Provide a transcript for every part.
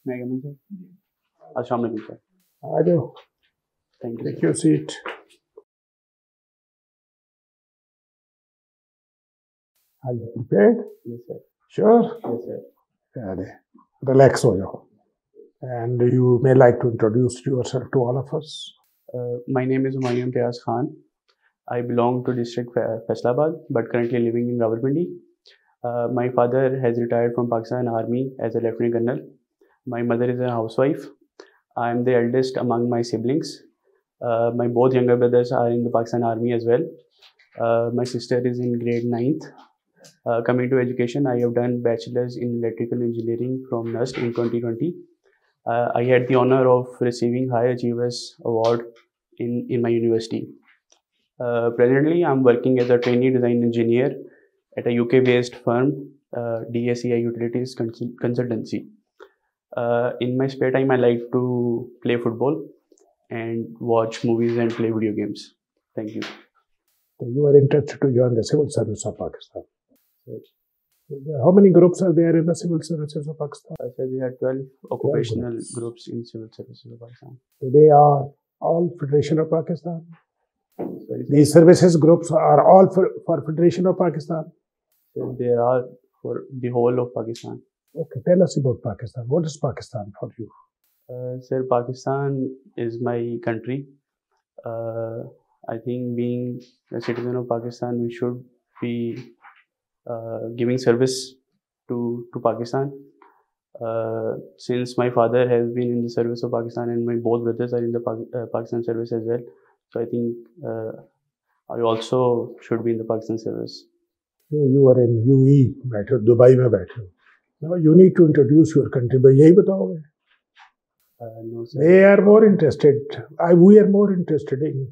May I come in, sir? Assalamu alaikum, sir. I do. Thank you, Take sir. your seat. Are you prepared? Yes, sir. Sure? Yes, sir. Yeah, relax ho jao. And you may like to introduce yourself to all of us. My name is Humayun Imtiaz Khan. I belong to district Islamabad, but currently living in Rawalpindi. My father has retired from Pakistan Army as a lieutenant colonel. My mother is a housewife. I am the eldest among my siblings. My both younger brothers are in the Pakistan Army as well. My sister is in grade 9th. Coming to education, I have done bachelor's in electrical engineering from NUST in 2020. I had the honor of receiving High Achievers Award in my university. Presently, I'm working as a trainee design engineer at a UK-based firm, DSEI Utilities Consultancy. In my spare time, I like to play football and watch movies and play video games. Thank you. So you are interested to join the civil service of Pakistan. How many groups are there in the civil services of Pakistan? So there are 12 occupational groups in civil services of Pakistan. So they are all Federation of Pakistan? Sorry, These services groups are all for Federation of Pakistan? so there are for the whole of Pakistan. Okay, tell us about Pakistan. What is Pakistan for you? Sir, Pakistan is my country. I think being a citizen of Pakistan, we should be giving service to Pakistan. Since my father has been in the service of Pakistan and my both brothers are in the Pakistan service as well, so I think I also should be in the Pakistan service. You are in UAE, बैठे हो, Dubai में बैठे हो. Now you need to introduce your country. भाई यही बताओगे? No, sir. They are more interested. We are more interested in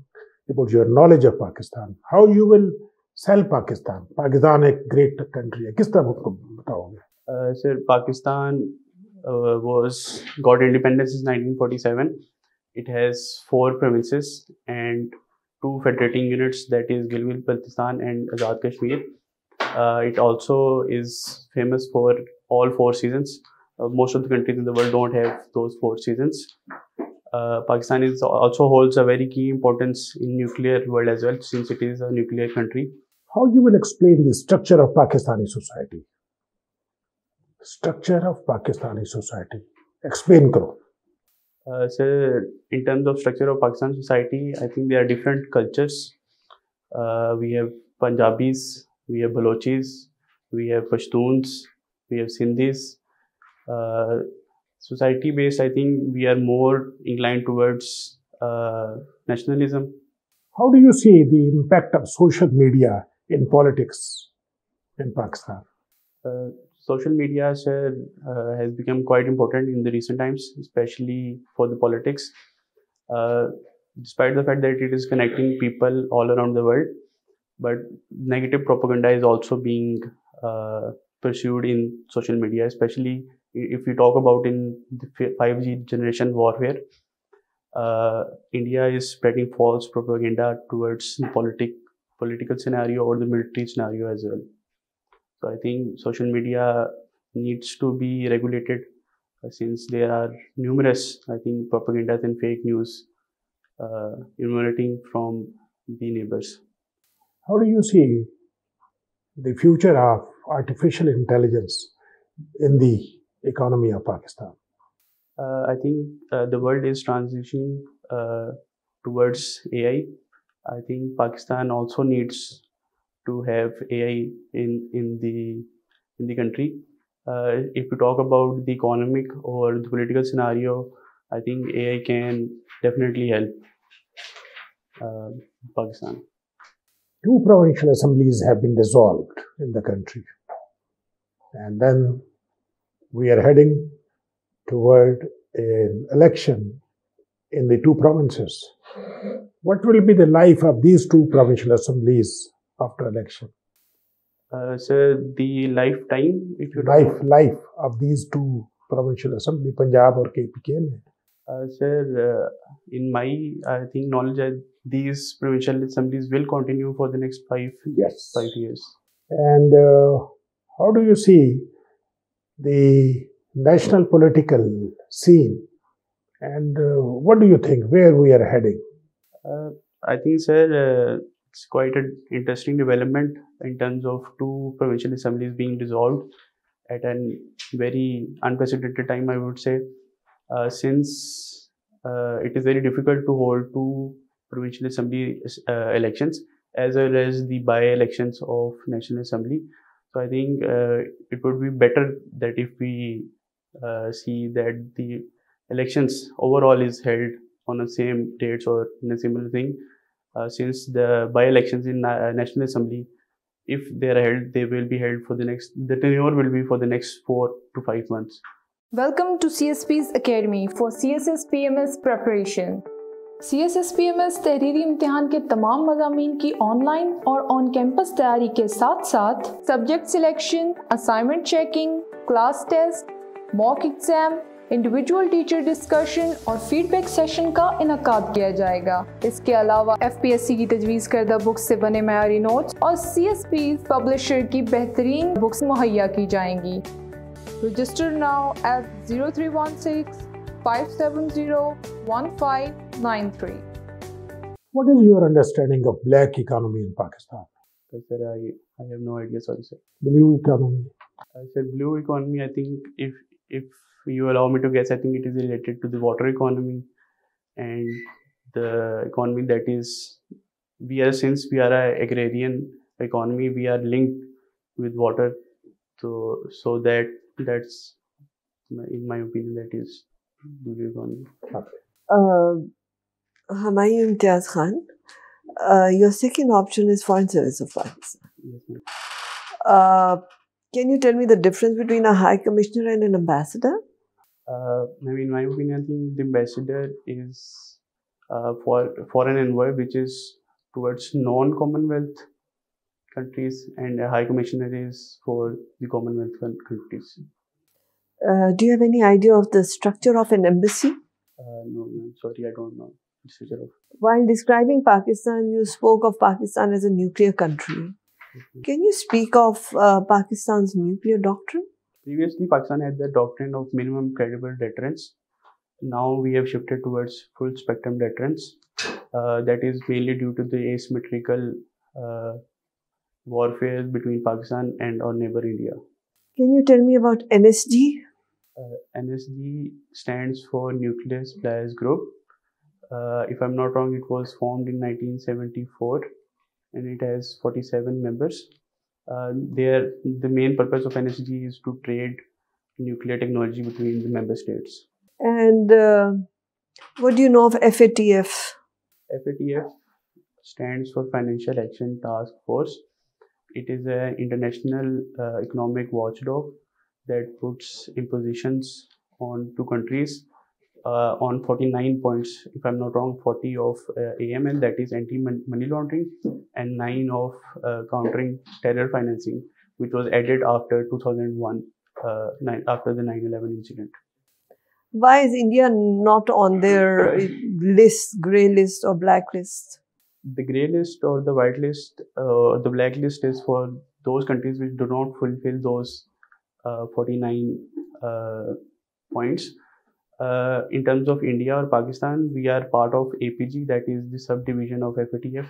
about your knowledge of Pakistan. How you will sell Pakistan? Pakistan एक great country है. किस तरह आपको बताओगे? Sir, Pakistan got independence in 1947. It has 4 provinces and 2 federating units, that is Gilgit-Baltistan and Azad Kashmir. It also is famous for all 4 seasons. Most of the countries in the world don't have those 4 seasons. Pakistan also holds a very key importance in nuclear world as well, since it is a nuclear country. How you will explain the structure of Pakistani society? Structure of Pakistani society. Explain karo. Sir, in terms of structure of Pakistan society, I think there are different cultures. We have Punjabis, we have Balochis, we have Pashtuns, we have Sindhis. Society based, I think we are more inclined towards nationalism. How do you see the impact of social media in politics in Pakistan? Social media, sir, has become quite important in the recent times, especially for the politics. Despite the fact that it is connecting people all around the world, but negative propaganda is also being pursued in social media, especially if we talk about in the 5G generation warfare. India is spreading false propaganda towards the political scenario or the military scenario as well. So I think social media needs to be regulated, since there are numerous, I think, propaganda and fake news emanating from the neighbors. How do you see the future of artificial intelligence in the economy of Pakistan? I think the world is transitioning towards AI. I think Pakistan also needs to have AI in the country. If we talk about the economic or the political scenario, I think AI can definitely help Pakistan. 2 provincial assemblies have been dissolved in the country. And then we are heading toward an election in the 2 provinces. What will be the life of these 2 provincial assemblies after election? Sir, the lifetime, if you life of these 2 provincial assembly, Punjab or KPK में. Sir, in my, I think, knowledge, these provincial assemblies will continue for the next 5 years. And how do you see the national political scene. And what do you think, where we are heading? I think, sir, it's quite an interesting development in terms of two provincial assemblies being dissolved at a very unprecedented time, I would say, since it is very difficult to hold two provincial assembly elections as well as the by-elections of National Assembly. So I think it would be better that if we see that the elections overall is held on the same dates or in a similar thing, since the by-elections in National Assembly, if they are held, they will be held for the tenure will be for the next 4 to 5 months. Welcome to CSPs Academy for CSS PMS preparation. CSS PMS तहरीरी इम्तिहान के तमाम मज़ामीन की online और on campus तैयारी के साथ साथ subject selection, assignment checking, class test, mock exam, individual teacher discussion और फीडबैक सेशन का इनकाद किया जाएगा। इसके अलावा FPSC की तजवीज़ करदा बुक्स से बने मयारी नोट्स और CSP पब्लिशर की बेहतरीन बुक्स मुहैया की जाएंगी। Register now at 0316-570-1593. What is your understanding of black economy in Pakistan? Sir, I have no idea, sorry, sir. Blue economy? I said blue economy, I think if you allow me to guess, I think it is related to the water economy and the economy that is, since we are an agrarian economy, we are linked with water. So that's, in my opinion, that is blue economy. Humayun Imtiaz Khan, your second option is Foreign Service of Pakistan. Yes, ma'am. Can you tell me the difference between a High Commissioner and an ambassador? In my opinion, I think the ambassador is for an envoy, which is towards non-Commonwealth countries, and a High Commissioner is for the Commonwealth countries. Do you have any idea of the structure of an embassy? No, ma'am, sorry, I don't know. While describing Pakistan, you spoke of Pakistan as a nuclear country. Can you speak of Pakistan's nuclear doctrine? Previously, Pakistan had the doctrine of minimum credible deterrence. Now we have shifted towards full spectrum deterrence. That is mainly due to the asymmetrical warfare between Pakistan and our neighbor India. Can you tell me about NSG? NSG stands for Nuclear Suppliers Group. If I'm not wrong, it was formed in 1974 and it has 47 members. The main purpose of NSG is to trade nuclear technology between the member states. And what do you know of FATF? FATF stands for Financial Action Task Force. It is an international economic watchdog that puts impositions on two countries on 49 points, if I'm not wrong, 40 of AML, that is anti-money laundering, and 9 of countering terror financing, which was added after 2001, after the 9/11 incident. Why is India not on their list, grey list or black list? The grey list or the white list, the black list is for those countries which do not fulfill those 49 points. In terms of India or Pakistan, we are part of APG, that is the subdivision of FATF.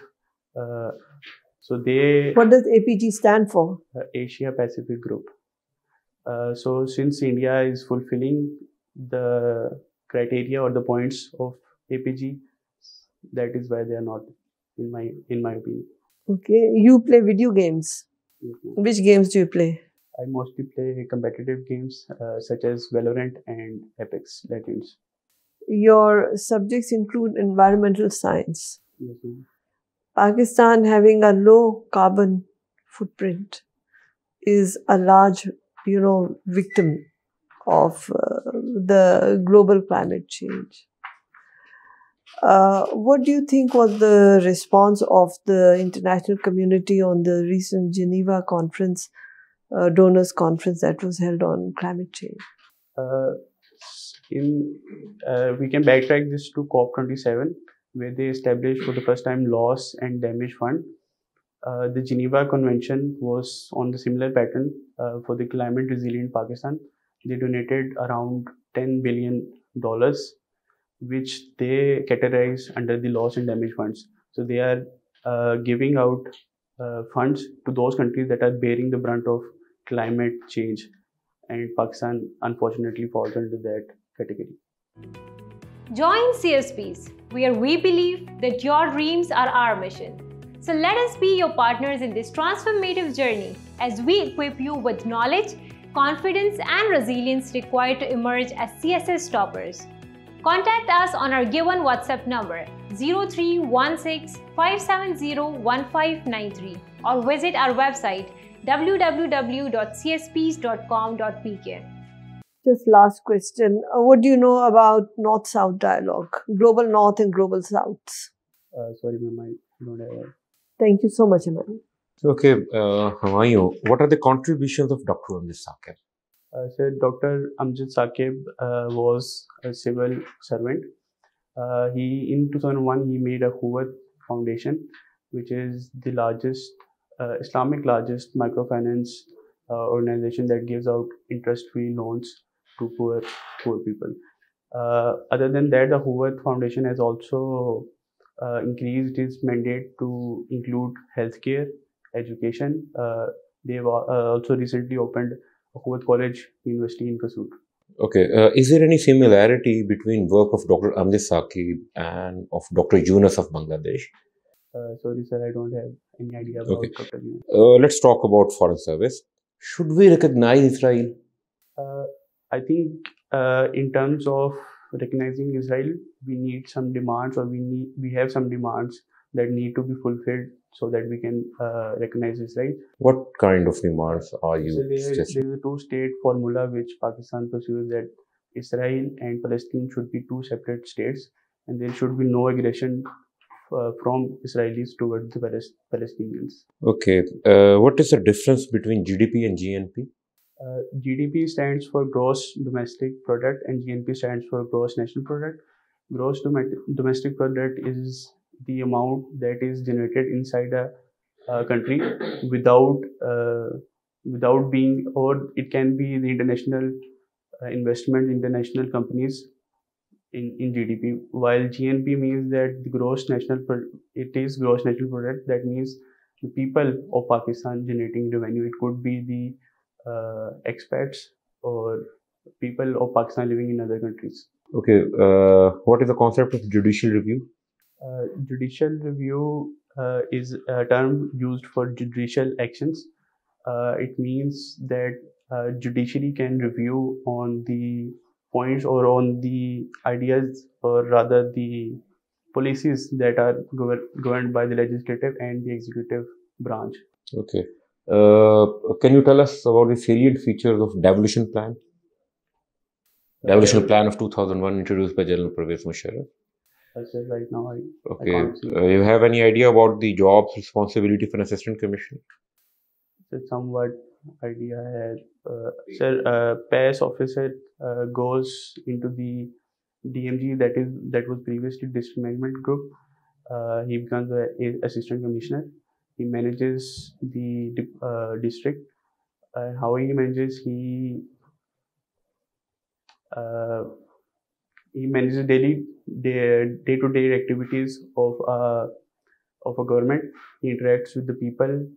What does APG stand for? Asia Pacific Group. So since India is fulfilling the criteria or the points of APG, that is why they are not, in my opinion. Okay, you play video games. Yes, ma'am. Which games do you play? I mostly play competitive games such as Valorant and Apex Legends. Your subjects include environmental science. Yes, ma'am. Pakistan, having a low carbon footprint, is a large, victim of the global climate change. What do you think was the response of the international community on the recent Geneva conference, donors conference that was held on climate change? We can backtrack this to COP27, where they established for the first time loss and damage fund. The Geneva Convention was on the similar pattern for the climate resilient Pakistan, they donated around $10 billion, which they categorize under the loss and damage funds. So they are giving out funds to those countries that are bearing the brunt of climate change, and Pakistan unfortunately falls under that category. Join CSPs, where we believe that your dreams are our mission. So let us be your partners in this transformative journey as we equip you with knowledge, confidence, and resilience required to emerge as CSS toppers. Contact us on our given WhatsApp number 0316 570 1593 or visit our website www.csps.com.pk. Just last question. What do you know about North-South dialogue, Global North and Global South? Sorry, ma'am, I don't have. Thank you so much, Humayun. Okay, Humayun, what are the contributions of Dr. Amjad Saqib? So Dr. Amjad Saqib was a civil servant. In 2001, he made a Humayun Foundation, which is the largest Islamic largest microfinance organization that gives out interest-free loans to poor people. Other than that, the Humayun Foundation has also increased its mandate to include healthcare, education. They've also recently opened a Humayun College University in Kasur. Okay, is there any similarity between work of Dr. Amjad Saqib and of Dr. Yunus of Bangladesh? Sorry, sir, I don't have any idea about Dr. Yunus. Let's talk about foreign service. Should we recognize Israel? I think in terms of recognizing Israel, we need some demands, or we have some demands that need to be fulfilled so that we can recognize Israel. What kind of demands are you There suggesting? is a two-state formula which Pakistan pursues, that Israel and Palestine should be two separate states, and there should be no aggression from Israelis towards the Palestinians. Okay, what is the difference between GDP and GNP? GDP stands for gross domestic product and GNP stands for gross national product. Gross domestic product is the amount that is generated inside a country without being, or it can be the international investment, international companies in GDP, while GNP means that the gross national it is gross national product. That means the people of Pakistan generating revenue. It could be the expats or people of Pakistan living in other countries. Okay, what is the concept of judicial review? Judicial review is a term used for judicial actions. It means that judiciary can review on the points or on the ideas, or rather the policies that are governed by the legislative and the executive branch. Okay. Can you tell us about the salient features of devolution plan? Devolution plan of 2001 introduced by General Pervez Musharraf. I said right now I Okay. You have any idea about the jobs responsibility for an assistant commissioner? Somewhat idea I had. Sir, PAS officer goes into the DMG, that was previously district management group. He becomes an assistant commissioner. He manages the district. How he manages, he manages day-to-day activities of a government. He interacts with the people.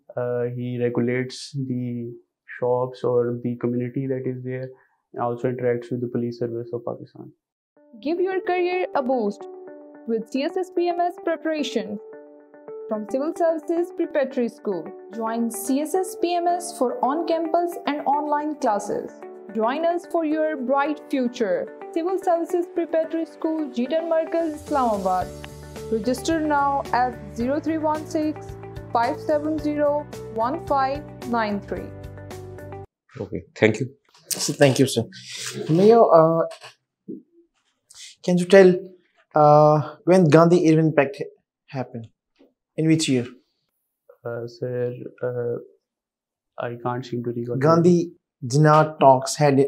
He regulates the shops or the community that is there, and also interacts with the police service of Pakistan. Give your career a boost with CSS PMS preparation from Civil Services Preparatory School. Join CSS PMS for on-campus and online classes. Join us for your bright future. Civil Services Preparatory School, Jitan Markaz, Islamabad. Register now at 0316 570 1593. Okay, thank you. So thank you, sir. Mayo, can you tell when Gandhi Irwin Pact happened? In which year? Sir, I can't seem to recall. Gandhi Dinar talks held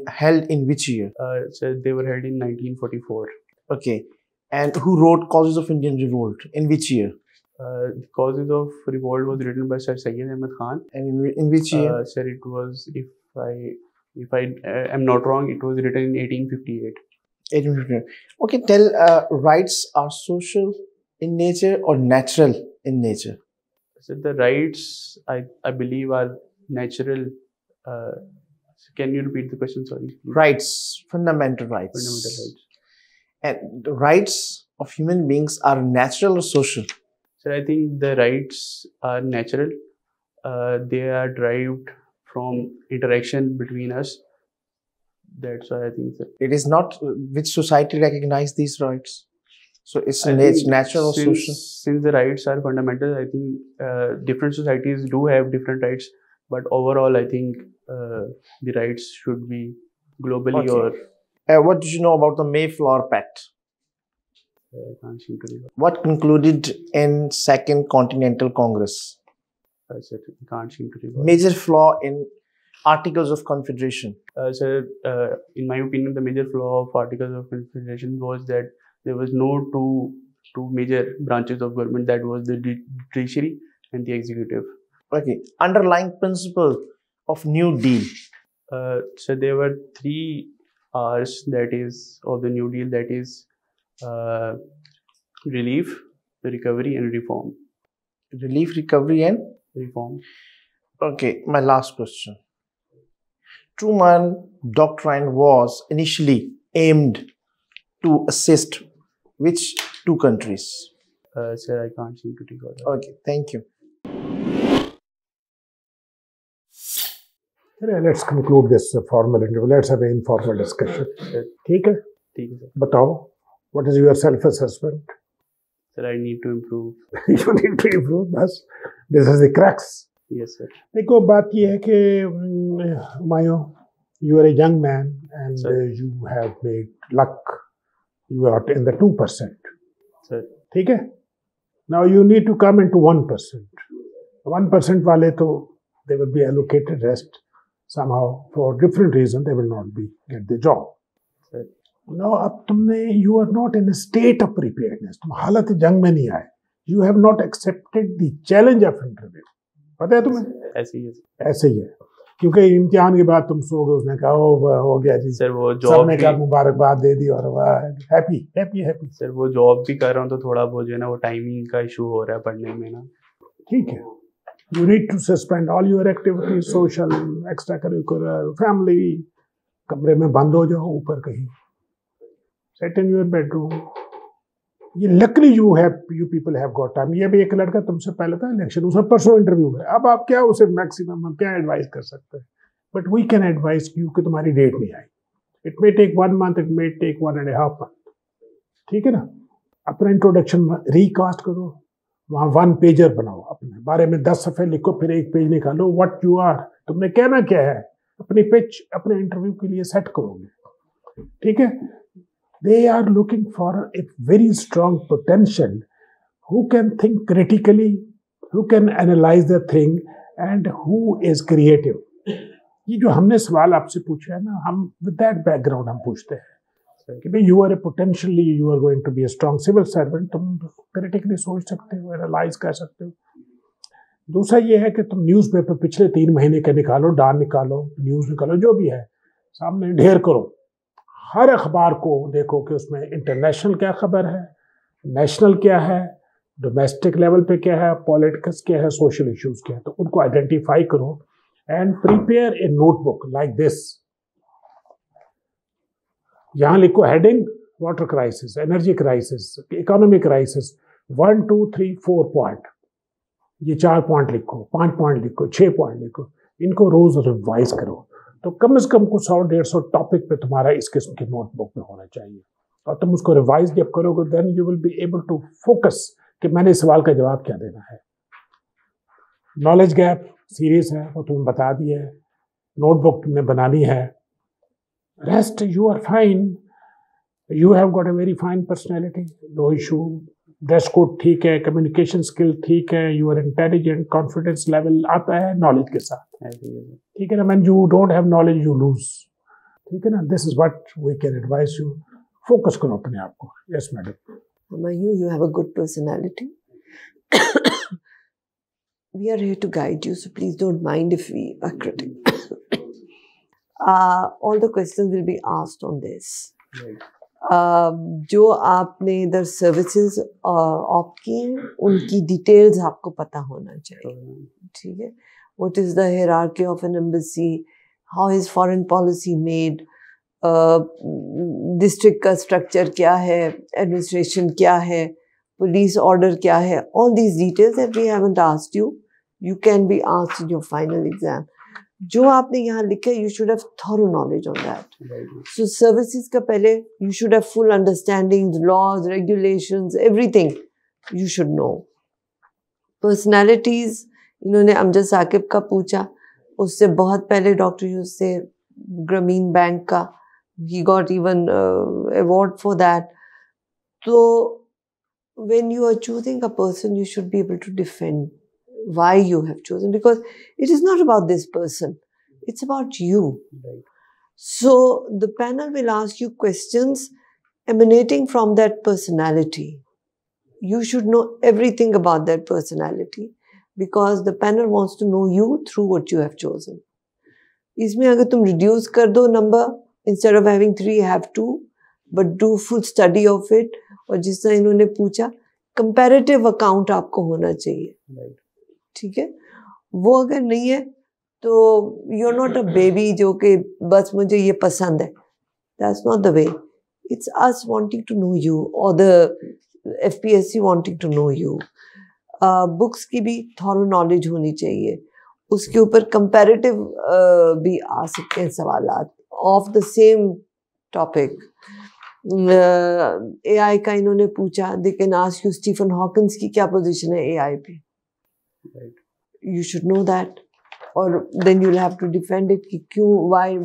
in which year? Sir, they were held in 1944. Okay. And who wrote Causes of Indian Revolt? In which year? The Causes of Revolt was written by Sir Syed Ahmad Khan. And in which year? Sir, it was, if I If I am not wrong, it was written in 1858. 1858. Okay, tell rights are social in nature or natural in nature? So the rights, I believe, are natural. Can you repeat the question? Sorry. Rights, fundamental rights. Fundamental rights. And the rights of human beings are natural or social? So I think the rights are natural. They are derived from interaction between us. That's why I think that it is not which society recognize these rights. So it's natural or social? Since the rights are fundamental, I think different societies do have different rights. But overall, I think the rights should be globally or... what did you know about the Mayflower Pact? I can't seem to remember. What concluded in Second Continental Congress? I can't seem to remember. Major flaw in Articles of Confederation? In my opinion, the major flaw of Articles of Confederation was that there was no two major branches of government, that was the judiciary and the executive. Okay. Underlying principle of New Deal? So there were 3 R's, that is, of the New Deal, that is relief, recovery and reform. Relief, recovery and? Reform. Okay, my last question. Truman Doctrine was initially aimed to assist which 2 countries? Sir, I can't seem to recall that. Okay, thank you. Let's conclude this formal interview. Let's have an informal discussion. ठीक है? ठीक है, sir. बताओ, what is your self-assessment? Sir, I need to improve. You need to improve, बस. This is the crux. Yes, sir. देखो, बात ये है कि Humayun, you are a young man and you have made luck. You are in the 2%. Sir. ठीक है? Now you need to come into 1%. 1% वाले तो they will be allocated rest. Somehow, for different reasons, they will not get the job. Sir. Now, अब तुमने you are not in a state of preparedness. तुम हालत जंग में नहीं आए. You have not accepted the challenge of interview. पता है तुम्हें? ऐसे ही है. ऐसे ही है. क्योंकि इम्तिहान के बाद तुम सो गए, उसने कहा हो गया जी. सर वो जॉब सबने कहा मुबारकबाद दे दी और हैप्पी. सर वो जॉब भी कर रहा हूँ तो थोड़ा बहुत जो है ना वो टाइमिंग का इशू हो रहा है पढ़ने में ना. ठीक है. You need to suspend all your activities, social, extracurricular, family. कमरे में बंद हो जाओ ऊपर कहीं. Sit in your bedroom. ये luckily you people have got time. ये भी एक लड़का तुमसे पहले था इलेक्शन, उसका परसों इंटरव्यू है. अब आप क्या उसे मैक्सिमम हम क्या एडवाइस कर सकते हैं? But we can advise you कि तुम्हारी डेट नहीं आई. It may take 1 month, it may take 1.5 months. ठीक है ना? अपना इंट्रोडक्शन रिकास्ट करो. वहाँ 1 पेजर बनाओ, अपने बारे में 10 सफ़े लिखो, फिर 1 पेज निकालो. व्हाट यू आर, तुमने कहना क्या है, अपनी पिच अपने इंटरव्यू के लिए सेट करोगे. ठीक है? They are looking for a very strong potential who can think critically, who can analyze the thing and who is creative. ये जो हमने सवाल आपसे पूछा है ना, हम with that background हम पूछते हैं कि भाई you are a potentially you are going to be a strong civil servant. तुम क्रिटिकली सोच सकते हो, एनालाइज कर सकते हो. दूसरा ये है कि तुम न्यूज़पेपर पिछले 3 महीने के निकालो, डान निकालो, न्यूज़ निकालो, जो भी है सामने ढेर करो. हर अखबार को देखो कि उसमें इंटरनेशनल क्या खबर है, नेशनल क्या है, डोमेस्टिक लेवल पे क्या है, पॉलिटिक्स क्या है, सोशल इश्यूज क्या है. तो उनको आइडेंटिफाई करो and prepare a notebook like this. यहाँ लिखो heading water crisis, energy crisis, economic crisis, 1 2 3 4 point. ये 4 पॉइंट लिखो, 5 पॉइंट लिखो, 6 पॉइंट लिखो. इनको रोज रिवाइज करो. तो कम से कम कुछ 100-150 टॉपिक पे तुम्हारा इस किस्म की नोटबुक में होना चाहिए. और तुम उसको रिवाइज जब करोगे then you will be able to focus कि मैंने इस सवाल का जवाब क्या देना है. नॉलेज गैप सीरियस है, वो तुम्हें बता दिया है. नोटबुक तुमने बनानी है. Rest you are fine. You have got a very fine personality, no issue. Dress code ठीक है, कम्युनिकेशन स्किल ठीक है, you are intelligent, confidence level आता है नॉलेज के साथ. ठीक है ना? Man you don't have knowledge you lose. ठीक है ना? This is what we can advice you. Focus करो अपने आप को. Yes madam. Humayun, you have a good personality. We are here to guide you, so please don't mind if we are critical. all the questions will be asked on this. Right. जो आपने इधर services opt की उनकी details आपको पता होना चाहिए, ठीक है. What is the hierarchy of an embassy? How is foreign policy made? District का स्ट्रक्चर क्या है, एडमिनिस्ट्रेशन क्या है, पुलिस ऑर्डर क्या है, all these details that we haven't asked you, you can be asked in your final exam. जो आपने यहाँ लिखा है, you should have thorough knowledge on that. So services का पहले you should have full understanding, laws, regulations, everything you should know. Personalities, इन्होंने अमजद साकिब का पूछा, उससे बहुत पहले डॉक्टर यूनुस से ग्रामीण बैंक का, he got even award for that. So when you are choosing a person, you should be able to defend why you have chosen, because it is not about this person, it's about you. Right. So the panel will ask you questions emanating from that personality. You should know everything about that personality because the panel wants to know you through what you have chosen. इसमें अगर तुम reduce कर दो number, instead of having 3 have 2, but do full study of it. और जिस तरह इन्होंने पूछा, comparative account आपको होना चाहिए. Right. ठीक है, वो अगर नहीं है तो you're not a baby जो कि बस मुझे ये पसंद है. That's not the way. It's us wanting to know you or the FPSC wanting to know you. Books की भी thorough knowledge होनी चाहिए. उसके ऊपर comparative भी आ सकते हैं सवालात of the same topic. AI का इन्होंने पूछा, they can ask you Stephen Hawkins की क्या position है AI पे. Right. You should know that, or then you'll have to defend it. कि क्यों,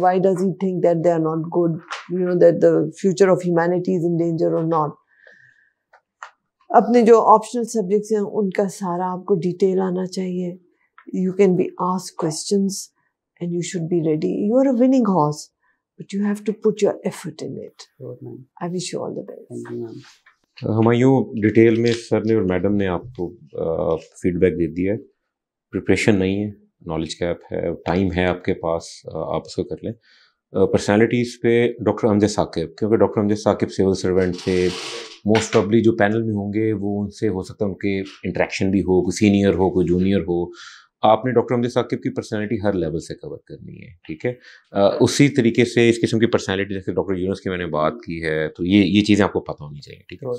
why does he think that they are not good? You know that the future of humanity is in danger or not. अपने जो optional subjects हैं उनका सारा आपको detail आना चाहिए. You can be asked questions and you should be ready. You are a winning horse, but you have to put your effort in it. Sure, ma'am. I wish you all the best. Thank you, ma'am. Humayun, detail में sir ने और madam ने आपको feedback दे दिया है. Preparation नहीं है, knowledge gap है, टाइम है आपके पास, आप उसको कर लें. पर्सनालिटीज़ पे डॉक्टर अमजद साकिब, क्योंकि doctor Amjad Saqib civil servant थे, मोस्ट प्रॉब्ली जो पैनल में होंगे वो उनसे हो सकता है उनके इंटरेक्शन भी हो, कोई सीनियर हो, कोई जूनियर हो. आपने डॉक्टर अमजद साकिब की पर्सनालिटी हर लेवल से कवर करनी है, ठीक है. उसी तरीके से इस किस्म की पर्सनालिटी जैसे डॉक्टर यूनुस की मैंने बात की है, तो ये चीज़ें आपको पता होनी चाहिए, ठीक है.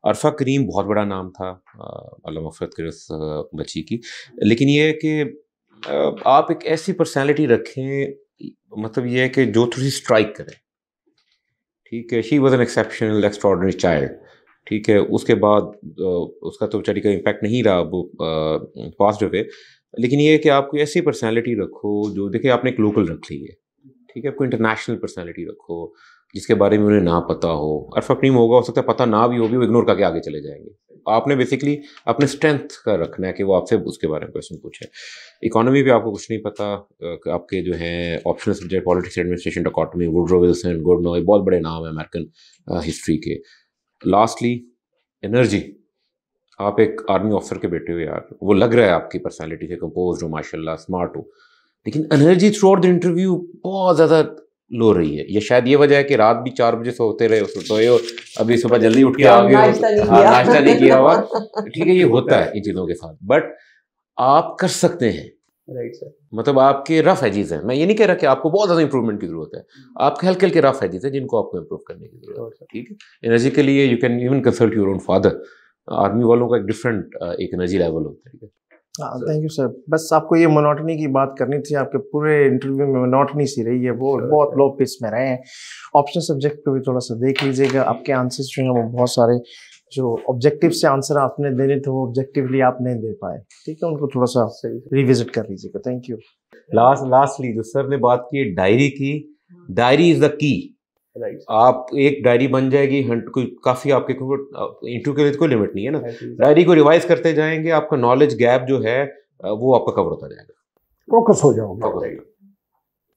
अरफा करीम बहुत बड़ा नाम था, अल्लाह मग़फ़िरत करे उस बच्ची की, लेकिन ये है कि आप एक ऐसी पर्सनालिटी रखें, मतलब ये है कि जो थोड़ी स्ट्राइक करे, ठीक है. She was an exceptional extraordinary child, ठीक है. उसके बाद उसका तो बेचारी का इम्पैक्ट नहीं रहा, वो पॉजिटिव है. लेकिन ये है कि आप कोई ऐसी पर्सनालिटी रखो जो, देखिए आपने एक लोकल रख ली है, ठीक है. कोई इंटरनेशनल पर्सनालिटी रखो जिसके बारे में उन्हें ना पता हो. अरफा करीम होगा, हो सकता है पता ना भी हो, भी वो इग्नोर करके आगे चले जाएंगे. आपने बेसिकली अपने स्ट्रेंथ का रखना है कि वो आपसे उसके बारे में क्वेश्चन पूछे. इकोनॉमी भी आपको कुछ नहीं पता, आपके जो हैं optional subject politics, administration, dichotomy, Woodrow Wilson, Goodnow, ये बहुत बड़े नाम है अमेरिकन हिस्ट्री के. लास्टली एनर्जी, आप एक आर्मी ऑफिसर के बेटे हो यार, वो लग रहा है आपकी पर्सनालिटी से कंपोज हो, माशाल्लाह स्मार्ट हो, लेकिन energy through out the interview बहुत ज़्यादा लो रही है. ये शायद ये वजह है कि रात भी 4 बजे सोते रहे, सोए हो, अभी सुबह जल्दी उठ के आ गए हो, नाश्ता नहीं किया हुआ, ठीक है. ये होता है इन चीज़ों के साथ, बट आप कर सकते हैं. Right sir. मतलब आपके रफ एजेस हैं, मैं ये नहीं कह रहा कि आपको बहुत ज़्यादा इंप्रूवमेंट की ज़रूरत है, आपके हल्के हल्के रफ एजेस हैं जिनको आपको इंप्रूव करने की ज़रूरत है, ठीक है. एनर्जी के लिए you can even consult your own father. Army वालों का एक डिफरेंट एक एनर्जी लेवल होता है. हाँ, थैंक यू सर. बस आपको ये मोनोटनी की बात करनी थी, आपके पूरे इंटरव्यू में मोनोटनी सी रही है, वो बहुत लो पिच में रहे हैं. ऑप्शनल सब्जेक्ट को भी थोड़ा सा देख लीजिएगा. आपके आंसर्स जो हैं वो बहुत सारे जो ऑब्जेक्टिव से आंसर आपने देने थे वो ऑब्जेक्टिवली आप नहीं दे पाए, ठीक है. उनको थोड़ा सा रिविजिट कर लीजिएगा. Thank you. लास्टली जो सर ने बात की डायरी की, diary is the key. Right. आप एक डायरी बन जाएगी, कोई काफ़ी आपके इंटरव्यू के लिए कोई लिमिट नहीं है ना. डायरी को रिवाइज करते जाएंगे, आपका नॉलेज गैप जो है वो आपका कवर होता जाएगा. फोकस हो जाओगे.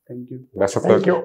Thank you. Best of luck. Thank you.